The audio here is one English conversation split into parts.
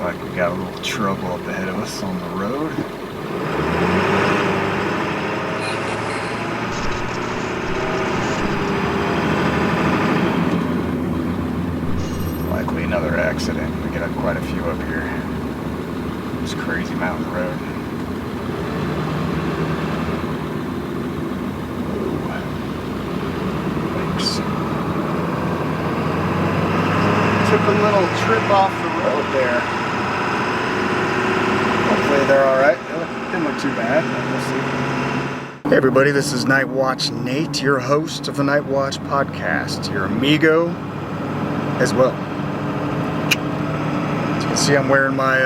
like we got a little trouble up ahead of us on the road. Likely another accident. We got quite a few up here. This crazy mountain road. Took a little trip off the road there. Hopefully they're alright. Didn't look too bad. We'll see. Hey everybody, this is Night Watch Nate, your host of the Night Watch podcast. Your amigo as well. As you can see, I'm wearing my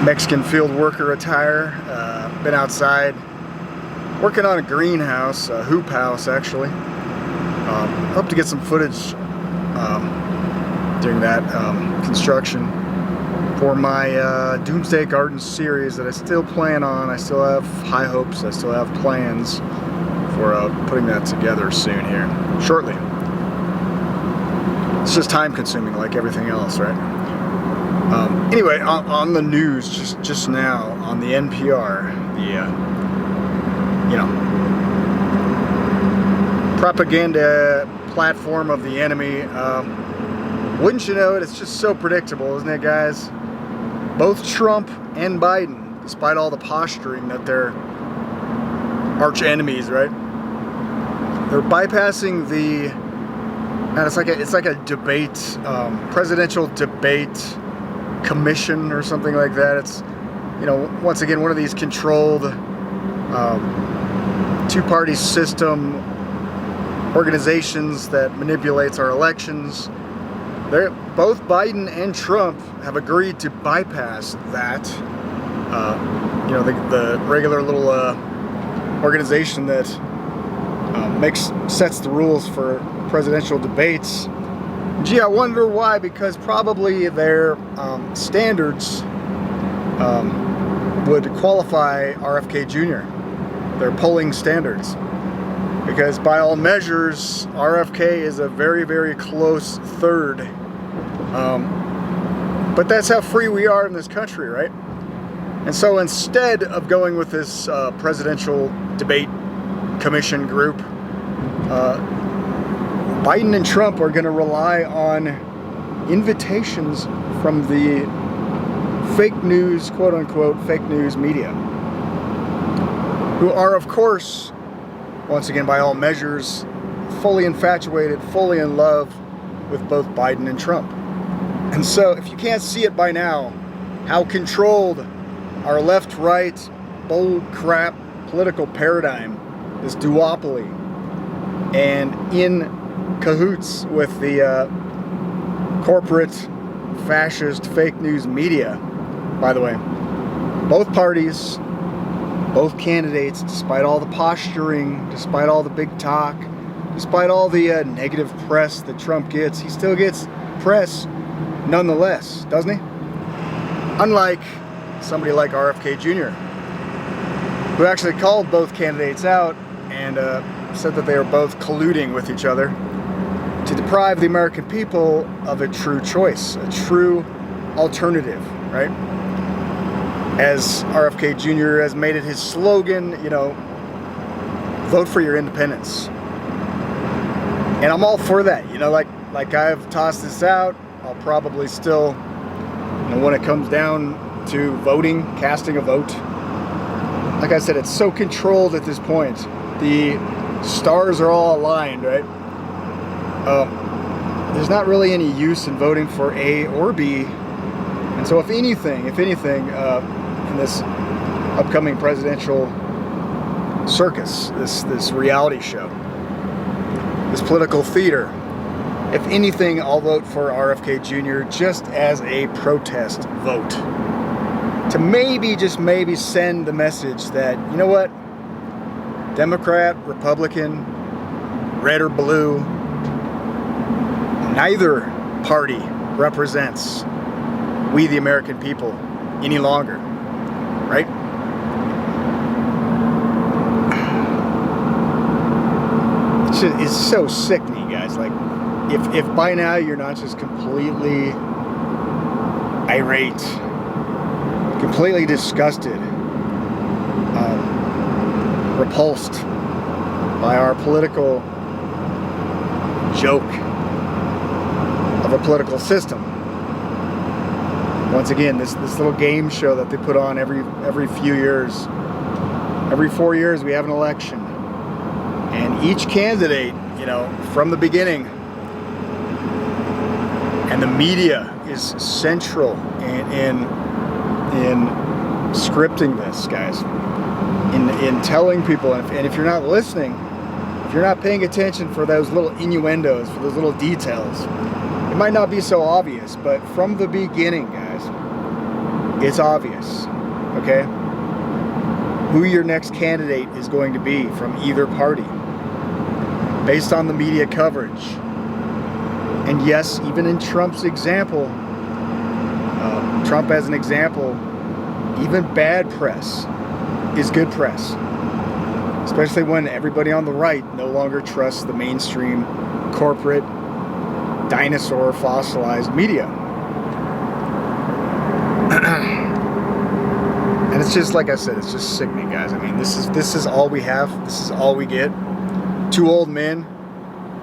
Mexican field worker attire. Been outside working on a greenhouse, a hoop house actually. Hope to get some footage during that construction for my Doomsday Gardens series that I still plan on. I still have high hopes. I still have plans for putting that together soon here, shortly. It's just time consuming like everything else, right? Anyway, on the news just now on the NPR, the propaganda platform of the enemy. Wouldn't you know it, it's just so predictable, isn't it, guys? Both Trump and Biden, despite all the posturing that they're arch enemies, right? They're bypassing the, and it's like a debate, presidential debate commission or something like that. It's, once again, one of these controlled two-party system organizations that manipulates our elections. Both Biden and Trump have agreed to bypass that. The regular little organization that sets the rules for presidential debates. Gee, I wonder why. Because probably their standards would qualify RFK Jr. Their polling standards. Because by all measures, RFK is a very, very close third. But that's how free we are in this country, right? And so instead of going with this presidential debate commission group, Biden and Trump are going to rely on invitations from the fake news, quote unquote, fake news media, who are, of course, once again, by all measures, fully infatuated, fully in love with both Biden and Trump. And so, if you can't see it by now, how controlled our left-right, bull crap political paradigm, this duopoly, and in cahoots with the corporate, fascist, fake news media. By the way, both parties, both candidates, despite all the posturing, despite all the big talk, despite all the negative press that Trump gets, he still gets press nonetheless, doesn't he? Unlike somebody like RFK Jr., who actually called both candidates out and said that they are both colluding with each other to deprive the American people of a true choice, a true alternative, right? As RFK Jr. has made it his slogan, vote for your independence. And I'm all for that. Like I've tossed this out, I'll probably still, when it comes down to voting, casting a vote, like I said, it's so controlled at this point. The stars are all aligned, right? There's not really any use in voting for A or B. And so if anything, in this upcoming presidential circus, this reality show, this political theater, if anything, I'll vote for RFK Jr. just as a protest vote. To maybe, just maybe, send the message that, you know what? Democrat, Republican, red or blue, neither party represents we the American people any longer, right? It's so sickening, guys. Like, if by now you're not just completely irate, completely disgusted, repulsed by our political joke of a political system. Once again, this little game show that they put on every few years. Every 4 years we have an election. And each candidate, you know, from the beginning, and the media is central in scripting this, guys. In telling people, and if you're not listening, if you're not paying attention for those little innuendos, for those little details, it might not be so obvious, but from the beginning, guys, it's obvious, okay? Who your next candidate is going to be from either party, based on the media coverage. And yes, even in Trump's example, Trump as an example, even bad press is good press, especially when everybody on the right no longer trusts the mainstream corporate dinosaur fossilized media. And it's just, like I said, it's just sickening, guys. I mean, this is all we have. This is all we get. Two old men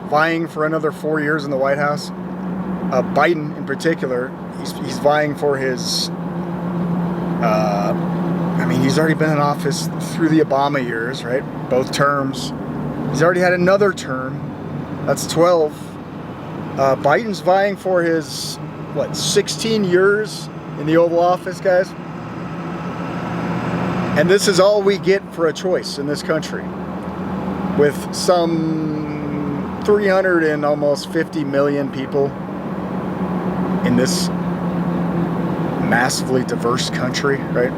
vying for another 4 years in the White House. Biden in particular, he's vying for his I mean, he's already been in office through the Obama years, right? Both terms. He's already had another term. That's 12. Biden's vying for his, what, 16 years in the Oval Office, guys? And this is all we get for a choice in this country. With some 300 and almost 50 million people in this massively diverse country, right?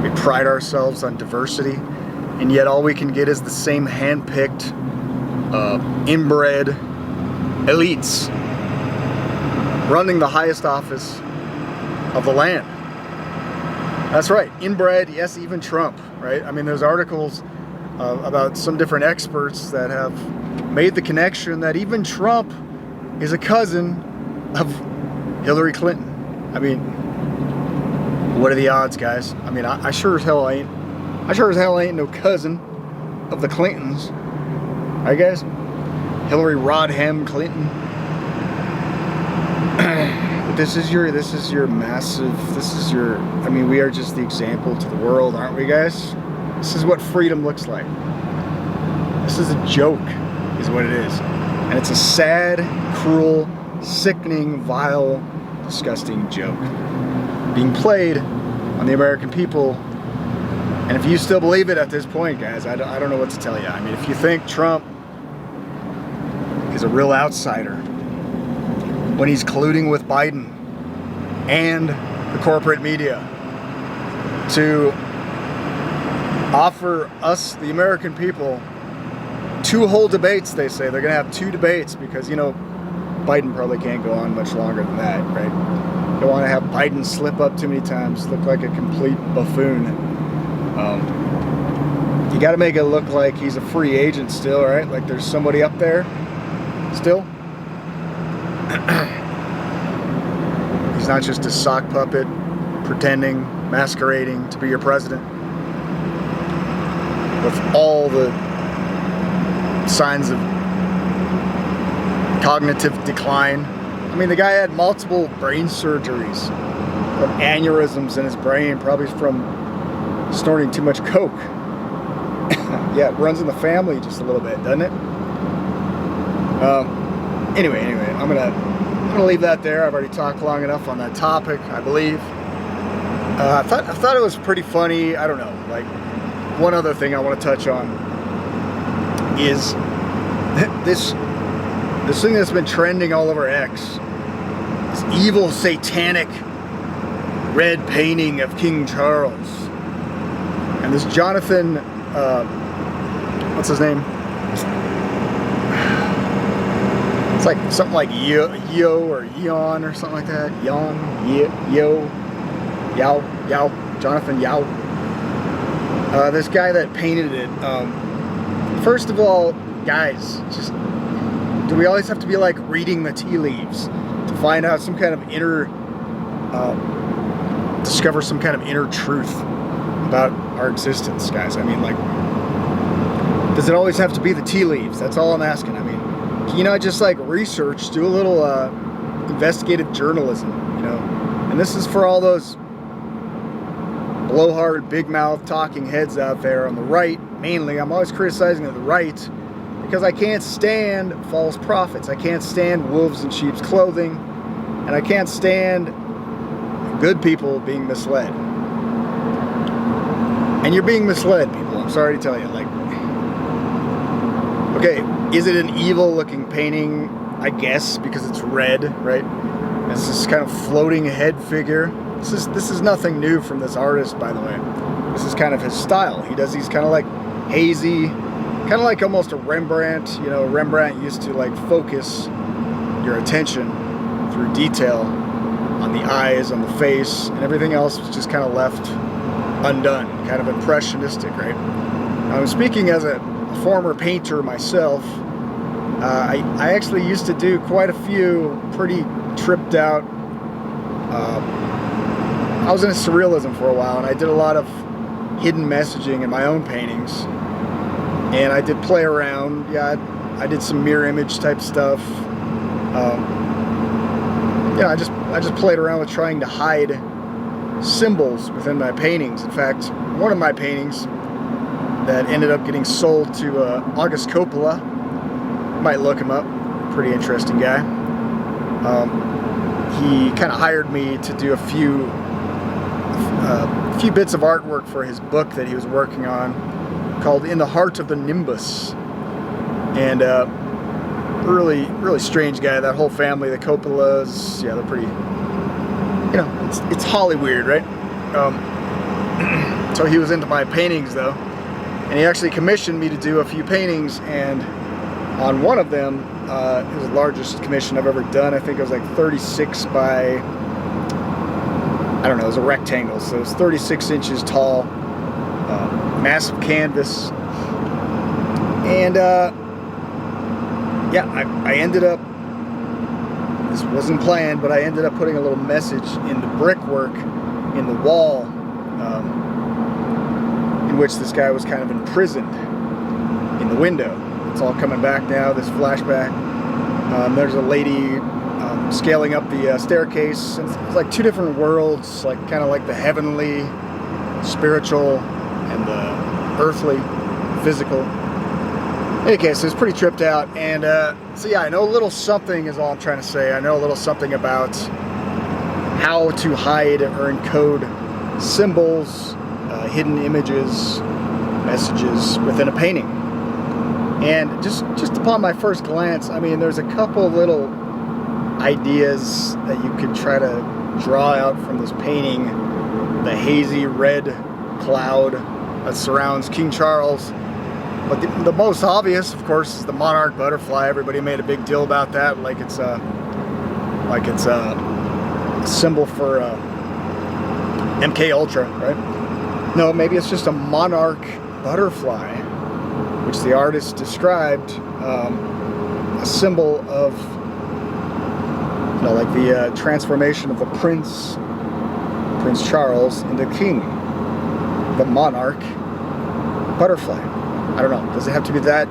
We pride ourselves on diversity, and yet all we can get is the same hand-picked, inbred elites running the highest office of the land. That's right, inbred, yes, even Trump, right? I mean, there's articles about some different experts that have made the connection that even Trump is a cousin of Hillary Clinton. I mean, what are the odds, guys? I mean, I sure as hell ain't no cousin of the Clintons. Right, guys? Hillary Rodham Clinton. This is your massive, I mean, we are just the example to the world, aren't we, guys? This is what freedom looks like. This is a joke, is what it is. And it's a sad, cruel, sickening, vile, disgusting joke being played on the American people. And if you still believe it at this point, guys, I don't know what to tell you. I mean, if you think Trump is a real outsider when he's colluding with Biden and the corporate media to offer us, the American people, 2 whole debates, they say. They're going to have 2 debates because, you know, Biden probably can't go on much longer than that, right? Don't want to have Biden slip up too many times, look like a complete buffoon. You got to make it look like he's a free agent still, right? Like there's somebody up there still. He's not just a sock puppet pretending, masquerading to be your president with all the signs of cognitive decline. I mean, the guy had multiple brain surgeries from aneurysms in his brain, probably from snorting too much coke. Yeah, it runs in the family just a little bit, doesn't it? Anyway, I'm gonna leave that there. I've already talked long enough on that topic, I believe. I thought it was pretty funny. I don't know. Like, one other thing I want to touch on is this thing that's been trending all over X. This evil, satanic red painting of King Charles. And this Jonathan, what's his name? It's like something like Yo or Yeon or something like that. Yao, Jonathan Yao. This guy that painted it. First of all, guys, just Do we always have to be like reading the tea leaves to find out some kind of inner, discover some kind of inner truth about our existence, guys? I mean, like, does it always have to be the tea leaves? That's all I'm asking. I mean, can you not just like research, do a little investigative journalism, you know? And this is for all those blowhard, big mouth talking heads out there on the right. Mainly, I'm always criticizing the right because I can't stand false prophets. I can't stand wolves in sheep's clothing, and I can't stand good people being misled. And you're being misled, people. I'm sorry to tell you. Like, okay, is it an evil-looking painting? I guess, because it's red, right? It's this kind of floating head figure. This is nothing new from this artist, by the way. This is kind of his style. He does these kind of like hazy, kind of like almost a Rembrandt. You know, Rembrandt used to like focus your attention through detail on the eyes, on the face, and everything else was just kind of left undone, kind of impressionistic, right? Speaking as a former painter myself, I actually used to do quite a few pretty tripped out. I was in surrealism for a while, and I did a lot of hidden messaging in my own paintings, and I did play around. Yeah, I did some mirror image type stuff. Yeah, I just played around with trying to hide symbols within my paintings. In fact, one of my paintings that ended up getting sold to August Coppola, you might look him up, pretty interesting guy. He kind of hired me to do a few bits of artwork for his book that he was working on called In the Heart of the Nimbus. And really strange guy. That whole family, the Coppolas, yeah, they're pretty, you know, it's Hollywood, right? So he was into my paintings though, and he actually commissioned me to do a few paintings, and on one of them, it was the largest commission I've ever done. I think it was like 36 by, I don't know, it was a rectangle, so it was 36 inches tall, massive canvas, and yeah, I ended up, this wasn't planned, but I ended up putting a little message in the brickwork in the wall, in which this guy was kind of imprisoned in the window. It's all coming back now, this flashback. There's a lady scaling up the staircase. And it's like two different worlds, like kind of like the heavenly, spiritual, and the earthly, physical. In any case, it's pretty tripped out. And so yeah, I know a little something is all I'm trying to say. I know a little something about how to hide or encode symbols, hidden images, messages within a painting. And just upon my first glance, I mean, there's a couple little ideas that you could try to draw out from this painting. The hazy red cloud that surrounds King Charles. But the most obvious, of course, is the monarch butterfly. Everybody made a big deal about that, like it's a symbol for MK Ultra, right? No, maybe it's just a monarch butterfly, which the artist described a symbol of, you know, like the transformation of the Prince Charles into king, the monarch butterfly. I don't know. Does it have to be that,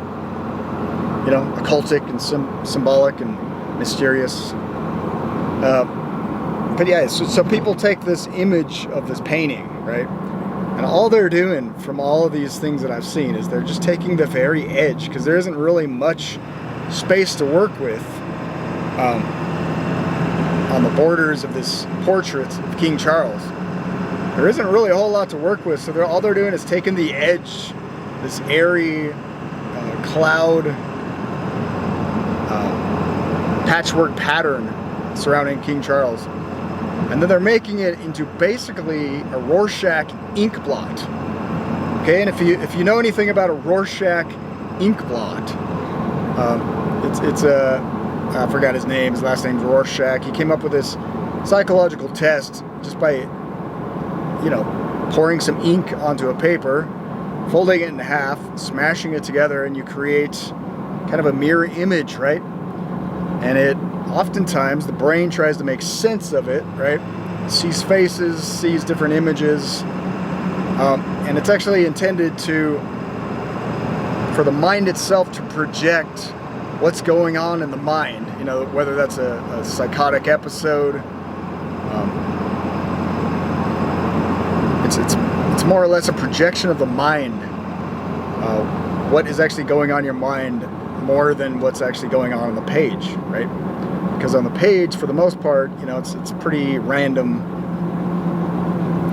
you know, occultic and symbolic and mysterious? But yeah, so people take this image of this painting, right? And all they're doing from all of these things that I've seen is they're just taking the very edge, because there isn't really much space to work with on the borders of this portrait of King Charles. There isn't really a whole lot to work with, so all they're doing is taking the edge, this airy cloud patchwork pattern surrounding King Charles, and then they're making it into basically a Rorschach ink blot. Okay, and if you know anything about a Rorschach ink blot, it's I forgot his name. His last name's Rorschach. He came up with this psychological test just by, you know, pouring some ink onto a paper, folding it in half, smashing it together, and you create kind of a mirror image, right? And it oftentimes, the brain tries to make sense of it, right? Sees faces, sees different images, and it's actually intended for the mind itself to project what's going on in the mind, you know, whether that's a psychotic episode. It's more or less a projection of the mind, what is actually going on in your mind more than what's actually going on the page, right? Because on the page, for the most part, you know, it's pretty random,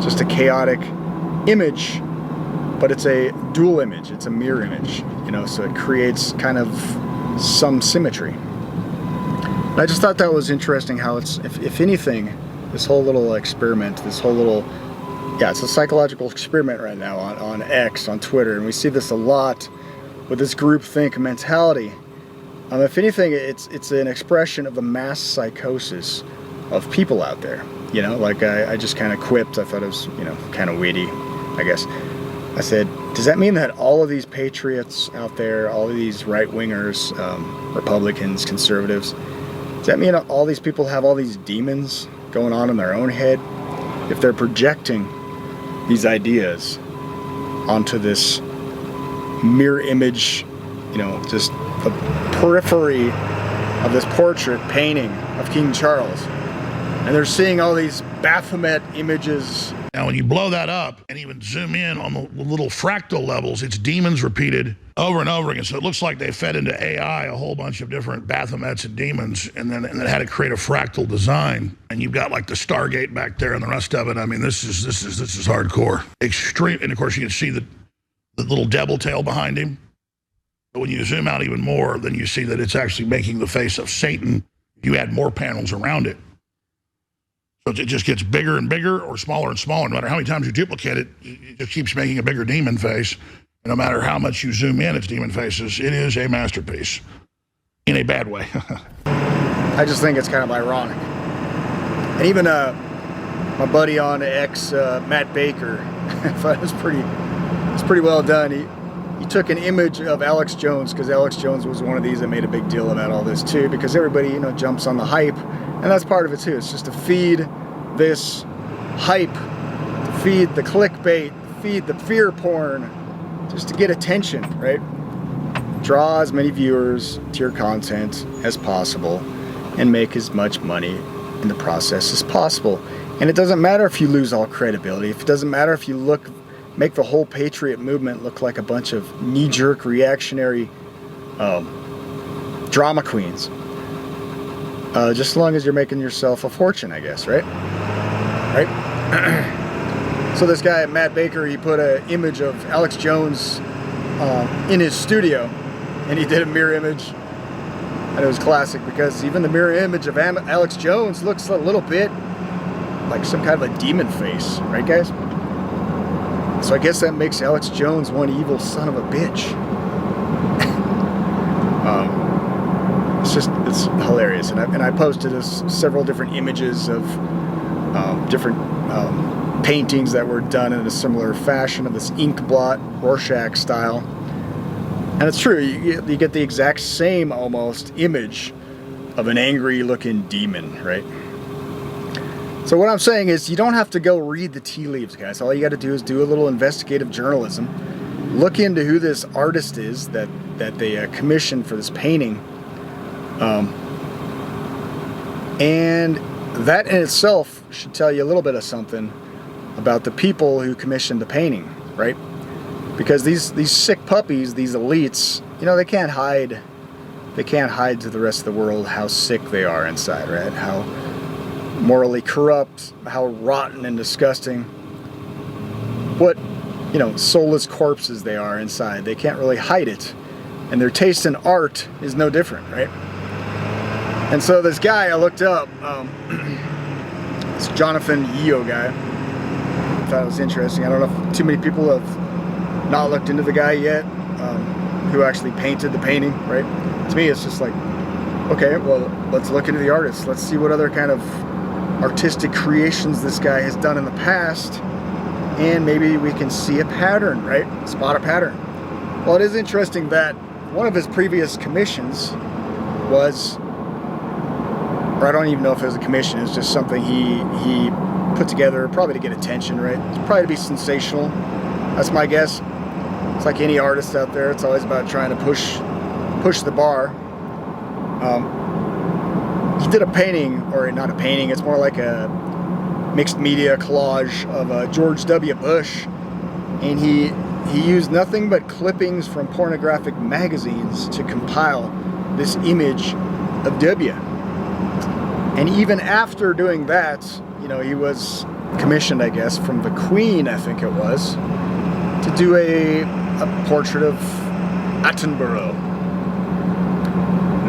just a chaotic image, but it's a dual image, it's a mirror image, you know, so it creates kind of some symmetry. And I just thought that was interesting how it's, if anything, this whole little experiment, this whole little, yeah, it's a psychological experiment right now on X, on Twitter, and we see this a lot with this groupthink mentality. If anything, it's an expression of the mass psychosis of people out there. You know, like I just kind of quipped, I thought it was, you know, kind of witty, I guess. I said, does that mean that all of these patriots out there, all of these right-wingers, Republicans, conservatives, does that mean all these people have all these demons going on in their own head? If they're projecting these ideas onto this mirror image, you know, just the periphery of this portrait painting of King Charles, and they're seeing all these Baphomet images. Now, when you blow that up and even zoom in on the little fractal levels, it's demons repeated over and over again. So it looks like they fed into AI a whole bunch of different Baphomets and demons, and then had to create a fractal design. And you've got like the Stargate back there and the rest of it. I mean, this is hardcore, extreme. And of course, you can see the little devil tail behind him. But when you zoom out even more, then you see that it's actually making the face of Satan. You add more panels around it. So it just gets bigger and bigger, or smaller and smaller. No matter how many times you duplicate it, it just keeps making a bigger demon face. And no matter how much you zoom in its demon faces, it is a masterpiece. In a bad way. I just think it's kind of ironic. And even my buddy on X, Matt Baker, I thought it was pretty well done. He took an image of Alex Jones, because Alex Jones was one of these that made a big deal about all this too, because everybody, you know, jumps on the hype, and that's part of it too. It's just to feed this hype, to feed the clickbait, feed the fear porn, just to get attention, right? Draw as many viewers to your content as possible and make as much money in the process as possible. And it doesn't matter if you lose all credibility. It doesn't matter if you make the whole patriot movement look like a bunch of knee-jerk reactionary drama queens. Just as long as you're making yourself a fortune, I guess, right? Right? So this guy, Matt Baker, he put an image of Alex Jones in his studio, and he did a mirror image, and it was classic, because even the mirror image of Alex Jones looks a little bit like some kind of a demon face, right, guys? So I guess that makes Alex Jones one evil son of a bitch. It's hilarious, and I posted several different images of different paintings that were done in a similar fashion of this ink blot Rorschach style. And it's true, you get the exact same almost image of an angry looking demon, right? So what I'm saying is, you don't have to go read the tea leaves, guys. All you got to do is do a little investigative journalism. Look into who this artist is that they commissioned for this painting. And that in itself should tell you a little bit of something about the people who commissioned the painting, right? Because these sick puppies, these elites, you know, they can't hide to the rest of the world how sick they are inside, right? How morally corrupt, how rotten and disgusting, what, you know, soulless corpses they are inside. They can't really hide it. And their taste in art is no different, right? And so this guy I looked up, this Jonathan Yeo guy, I thought it was interesting. I don't know if too many people have not looked into the guy yet, who actually painted the painting, right? To me, it's just like, okay, well, let's look into the artist. Let's see what other kind of artistic creations this guy has done in the past, and maybe we can see a pattern, right? Spot a pattern. Well, it is interesting that one of his previous commissions was or I don't even know if it was a commission. It's just something he put together, probably to get attention, right? It's probably to be sensational. That's my guess. It's like any artist out there. It's always about trying to push the bar. He did a painting, or not a painting. It's more like a mixed media collage of George W. Bush, and he used nothing but clippings from pornographic magazines to compile this image of W. And even after doing that, you know, he was commissioned, I guess, from the Queen, I think it was, to do a portrait of Attenborough.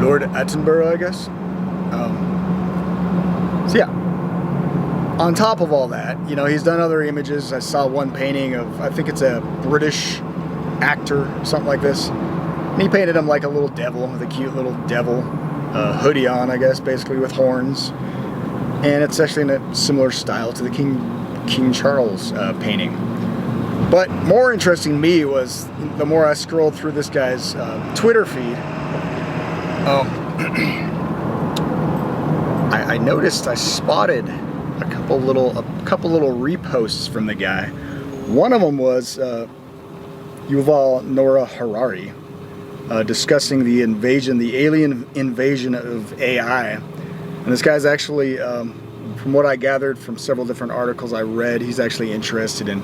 Lord Attenborough, I guess. So yeah. On top of all that, you know, he's done other images. I saw one painting of, I think it's a British actor, something like this. And he painted him like a little devil, with a cute little devil hoodie on, I guess, basically with horns. And it's actually in a similar style to the King Charles painting. But more interesting to me was, the more I scrolled through this guy's Twitter feed, I noticed, I spotted a couple little reposts from the guy. One of them was Yuval Noah Harari discussing the alien invasion of AI. And this guy's actually, from what I gathered from several different articles I read, he's actually interested in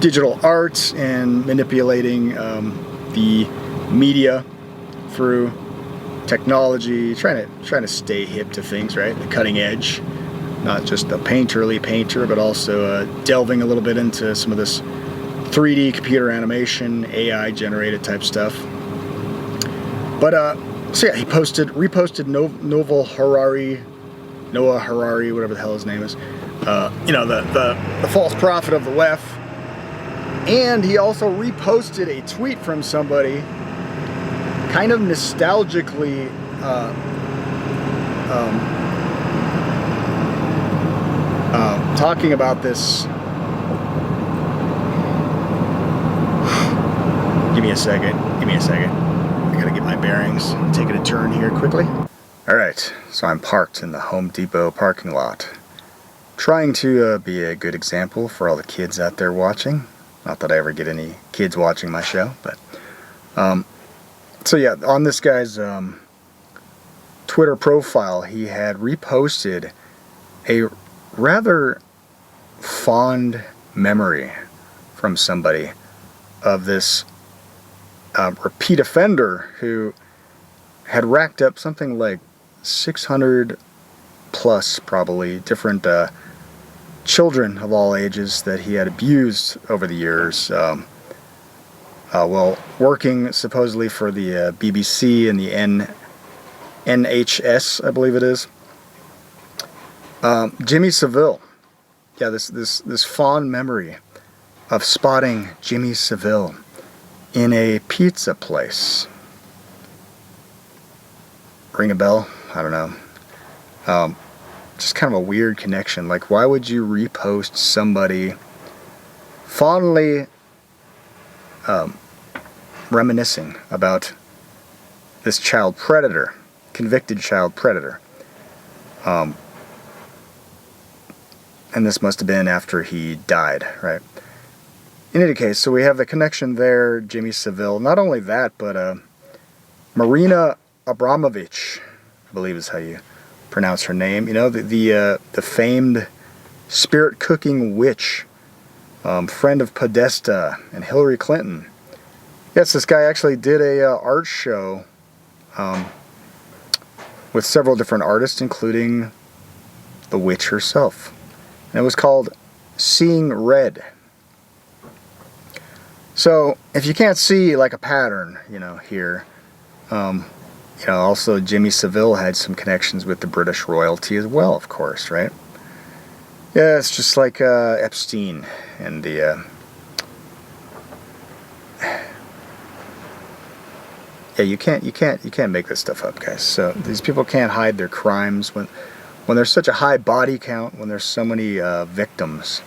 digital art and manipulating the media through technology, trying to stay hip to things, right? The cutting edge. Not just a painterly painter, but also delving a little bit into some of this 3D computer animation, AI generated type stuff. But so yeah, he reposted Noah Harari, whatever the hell his name is. You know, the false prophet of the left. And he also reposted a tweet from somebody, kind of nostalgically. Talking about this. Give me a second. I gotta get my bearings. Taking a turn here quickly. Alright, so I'm parked in the Home Depot parking lot. Trying to be a good example for all the kids out there watching. Not that I ever get any kids watching my show, but so yeah, on this guy's Twitter profile, he had reposted a rather fond memory from somebody of this repeat offender who had racked up something like 600 plus, probably, different children of all ages that he had abused over the years, while working supposedly for the BBC and the NHS, I believe it is. Jimmy Savile. Yeah, this fond memory of spotting Jimmy Savile in a pizza place. Ring a bell? I don't know. Just kind of a weird connection. Like, why would you repost somebody fondly reminiscing about this child predator, convicted child predator? And this must have been after he died, right? In any case, so we have the connection there, Jimmy Savile. Not only that, but Marina Abramovich, I believe is how you pronounce her name. You know, the famed spirit cooking witch, friend of Podesta and Hillary Clinton. Yes, this guy actually did a art show with several different artists, including the witch herself. And it was called Seeing Red. So, if you can't see like a pattern, you know, here, you know, also Jimmy Savile had some connections with the British royalty as well, of course, right? Yeah, it's just like Epstein and the yeah, you can't make this stuff up, guys. So these people can't hide their crimes when there's such a high body count, when there's so many victims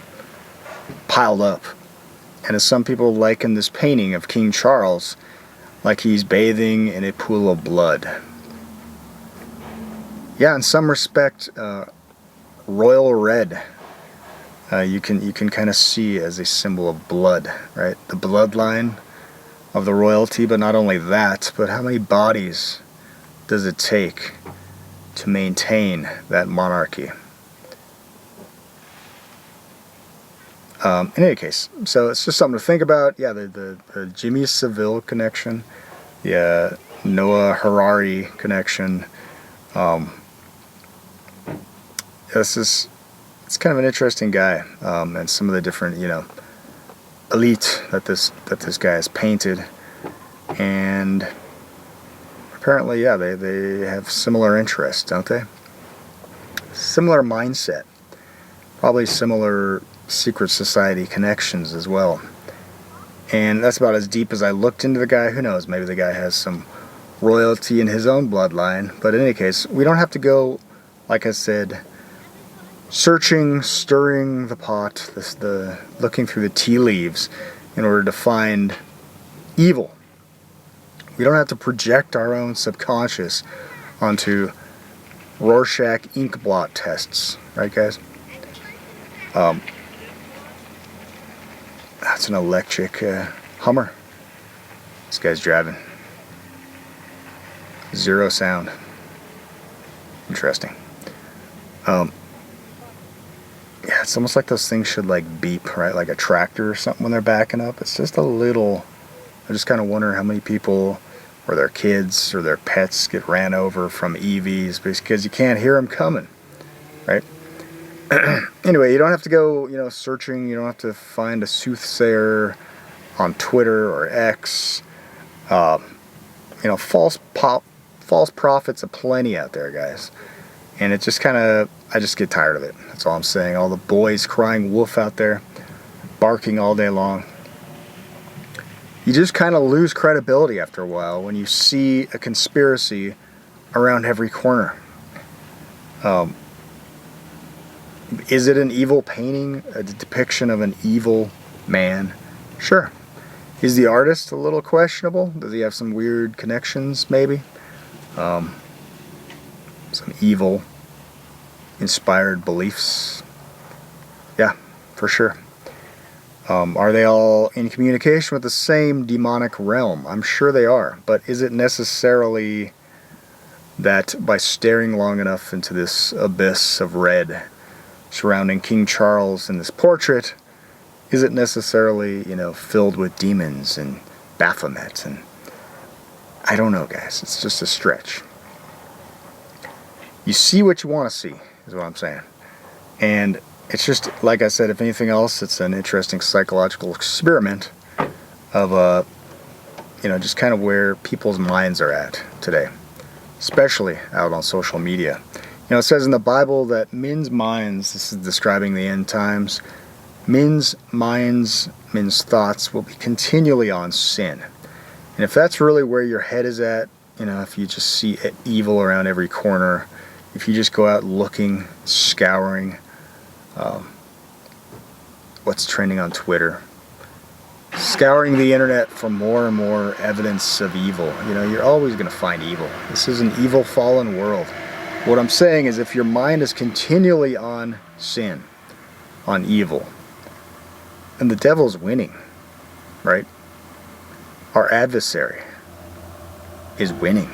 piled up. And as some people liken this painting of King Charles, like he's bathing in a pool of blood. yeah, in some respect, royal red, you can kind of see as a symbol of blood, right? The bloodline of the royalty, but not only that, but how many bodies does it take to maintain that monarchy? In any case, so it's just something to think about. Yeah, the Jimmy Savile connection, the Noah Harari connection. It's kind of an interesting guy, and some of the different, elite that this guy has painted, and apparently, yeah, they have similar interests, don't they? Similar mindset, probably similar secret society connections as well. And that's about as deep as I looked into the guy. Who knows? Maybe the guy has some royalty in his own bloodline. But in any case, we don't have to go, like I said, searching, stirring the pot, looking through the tea leaves in order to find evil. We don't have to project our own subconscious onto Rorschach ink blot tests, right, guys? That's an electric Hummer. This guy's driving. Zero sound. Interesting. Yeah, it's almost like those things should like beep, right? Like a tractor or something when they're backing up. It's just a little. I just kind of wonder how many people or their kids or their pets get ran over from EVs because you can't hear them coming, right? Anyway, you don't have to go, searching. You don't have to find a soothsayer on Twitter or X. False prophets aplenty out there, guys. And it just I just get tired of it. That's all I'm saying. All the boys crying wolf out there, barking all day long. You just kind of lose credibility after a while when you see a conspiracy around every corner. Is it an evil painting, a depiction of an evil man? Sure. Is the artist a little questionable? Does he have some weird connections, maybe? Some evil inspired beliefs? Yeah, for sure. Are they all in communication with the same demonic realm? I'm sure they are. But is it necessarily that by staring long enough into this abyss of red surrounding King Charles in this portrait, is it necessarily, filled with demons and Baphomet? And I don't know, guys. It's just a stretch. You see what you want to see, is what I'm saying. And it's just, like I said, if anything else, it's an interesting psychological experiment of, just kind of where people's minds are at today, especially out on social media. It says in the Bible that men's minds, this is describing the end times, men's minds, men's thoughts will be continually on sin. And if that's really where your head is at, if you just see evil around every corner, if you just go out looking, scouring, what's trending on Twitter, scouring the internet for more and more evidence of evil, you're always going to find evil. This is an evil, fallen world. What I'm saying is if your mind is continually on sin, on evil, and the devil's winning, right? Our adversary is winning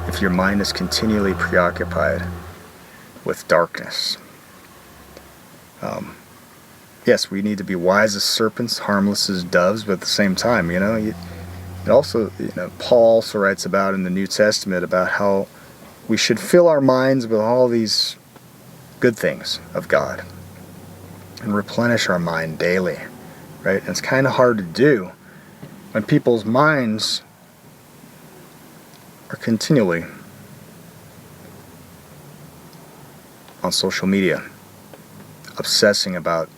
if your mind is continually preoccupied with darkness. Yes, we need to be wise as serpents, harmless as doves, but at the same time, it also, Paul also writes about in the New Testament about how we should fill our minds with all these good things of God and replenish our mind daily, right? And it's kind of hard to do when people's minds are continually on social media, obsessing about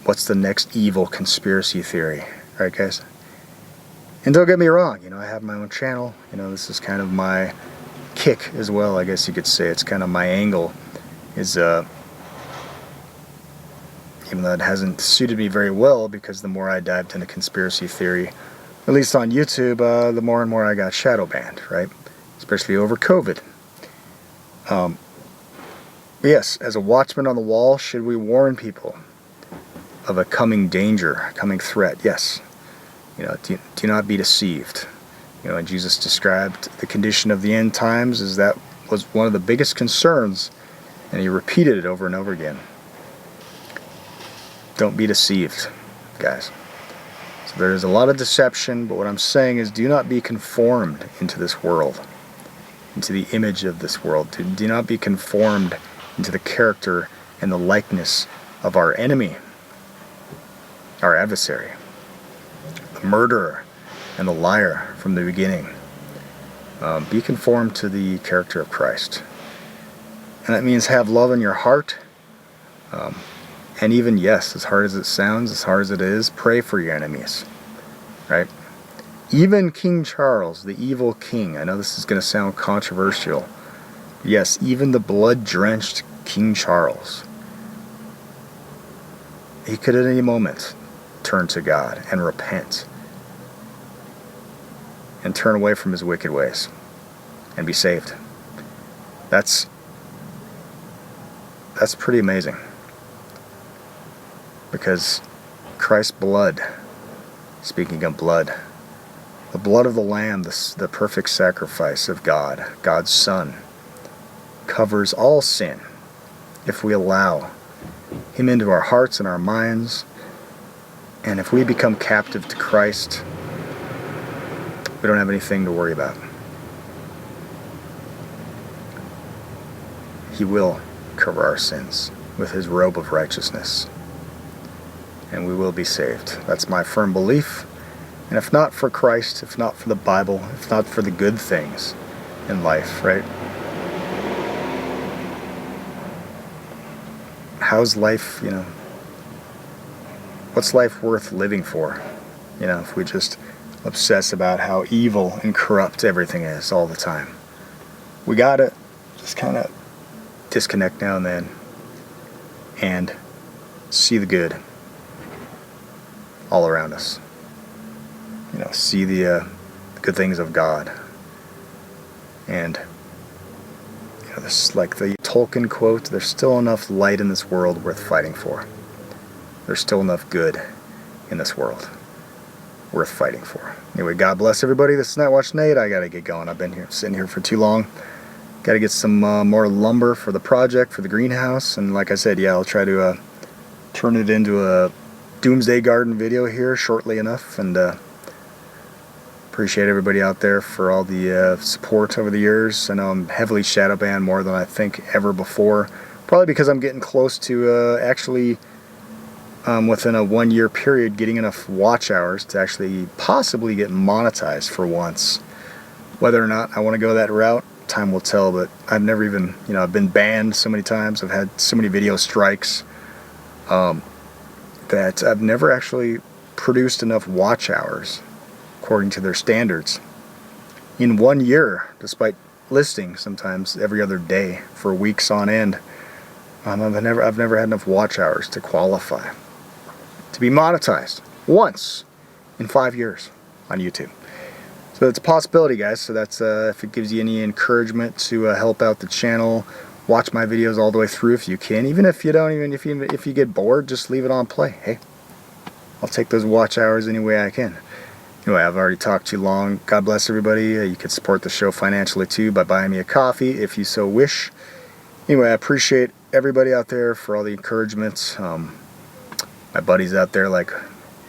what's the next evil conspiracy theory, right, guys? And don't get me wrong, I have my own channel. This is kind of my kick as well, I guess you could say. It's kind of my angle, is even though it hasn't suited me very well, because the more I dived into conspiracy theory, at least on YouTube, the more and more I got shadow banned, right? Especially over COVID. Yes, as a watchman on the wall, should we warn people of a coming danger, coming threat? Yes. Do not be deceived. And Jesus described the condition of the end times as that was one of the biggest concerns, and he repeated it over and over again. Don't be deceived, guys. So there is a lot of deception, but what I'm saying is do not be conformed into this world, into the image of this world. Do not be conformed into the character and the likeness of our enemy, our adversary, the murderer and the liar from the beginning. Be conformed to the character of Christ. And that means have love in your heart. And even, yes, as hard as it sounds, as hard as it is, pray for your enemies. Right? Even King Charles, the evil king, I know this is going to sound controversial. Yes, even the blood-drenched King Charles, he could at any moment turn to God and repent and turn away from his wicked ways and be saved. That's pretty amazing, because Christ's blood, speaking of blood, the blood of the Lamb, the perfect sacrifice of God, God's Son, covers all sin if we allow him into our hearts and our minds. And if we become captive to Christ, we don't have anything to worry about. He will cover our sins with his robe of righteousness, and we will be saved. That's my firm belief. And if not for Christ, if not for the Bible, if not for the good things in life, right? How's life, what's life worth living for? If we just obsess about how evil and corrupt everything is all the time. We gotta just kind of disconnect now and then and see the good all around us. See the good things of God. And this, like the Tolkien quote, there's still enough light in this world worth fighting for. There's still enough good in this world worth fighting for. Anyway, God bless everybody. This is Night Watch Nate. I gotta get going. I've been sitting here for too long. Gotta get some more lumber for the project, for the greenhouse. And like I said, yeah, I'll try to turn it into a Doomsday Garden video here shortly enough. And appreciate everybody out there for all the support over the years. I know I'm heavily shadow banned more than I think ever before. Probably because I'm getting close to actually within a 1 year period getting enough watch hours to actually possibly get monetized for once. Whether or not I want to go that route, time will tell. But I've never even, I've been banned so many times. I've had so many video strikes that I've never actually produced enough watch hours according to their standards in 1 year, despite listing sometimes every other day for weeks on end. I've never had enough watch hours to qualify to be monetized once in 5 years on YouTube. So it's a possibility, guys. So that's if it gives you any encouragement to help out the channel, watch my videos all the way through if you can. Even if you don't, if you get bored, just leave it on play. Hey, I'll take those watch hours any way I can. Anyway, I've already talked too long. God bless everybody. You can support the show financially too by buying me a coffee if you so wish. Anyway, I appreciate everybody out there for all the encouragement. My buddies out there like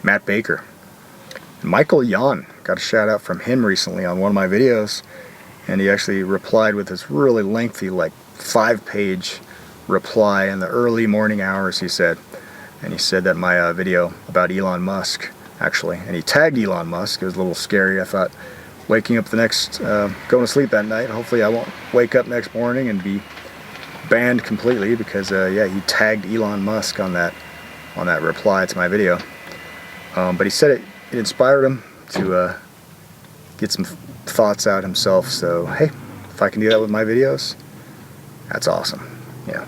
Matt Baker. Michael Yon, got a shout out from him recently on one of my videos, and he actually replied with this really lengthy, like 5-page reply in the early morning hours, he said. And he said that my video about Elon Musk, actually, and he tagged Elon Musk. It was a little scary. I thought waking up the next, going to sleep that night, hopefully I won't wake up next morning and be banned completely, because yeah, he tagged Elon Musk on that reply to my video. But he said it inspired him to get some thoughts out himself. So hey, if I can do that with my videos, that's awesome. Yeah,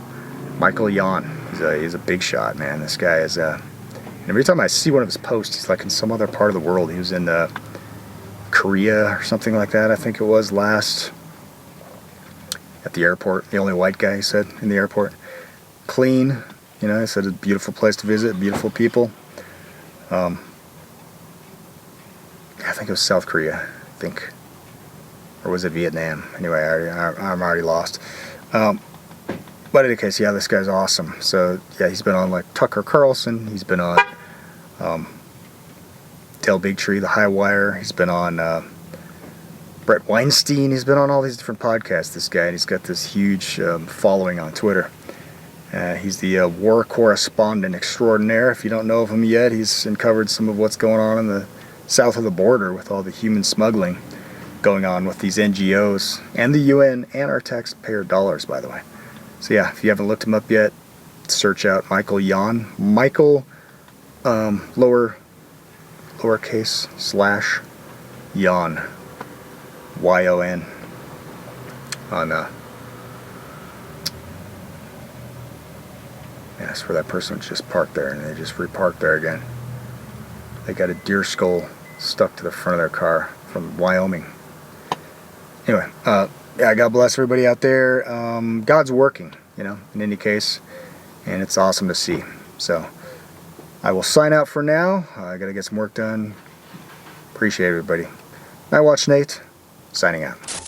Michael Yon, he's a big shot, man. This guy is and every time I see one of his posts, he's like in some other part of the world. He was in Korea or something like that, I think it was last at the airport. The only white guy, he said, in the airport. Clean, you know, he said a beautiful place to visit, beautiful people. I think it was South Korea, I think. Or was it Vietnam? Anyway, I'm already lost. But in any case, yeah, this guy's awesome. So, yeah, he's been on, like, Tucker Carlson. He's been on Dale Bigtree, The High Wire. He's been on Brett Weinstein. He's been on all these different podcasts, this guy. And he's got this huge following on Twitter. He's the war correspondent extraordinaire. If you don't know of him yet, he's uncovered some of what's going on in the south of the border with all the human smuggling going on with these NGOs and the UN and our taxpayer dollars, by the way. So yeah, if you haven't looked him up yet, search out Michael Yon. Michael, lowercase / Yon, Y-O-N, on yeah, that's where that person was just parked there, and they just reparked there again. They got a deer skull stuck to the front of their car from Wyoming. Anyway, yeah, God bless everybody out there. God's working, you know, in any case, and it's awesome to see. So I will sign out for now. I got to get some work done. Appreciate everybody. Night Watch Nate, signing out.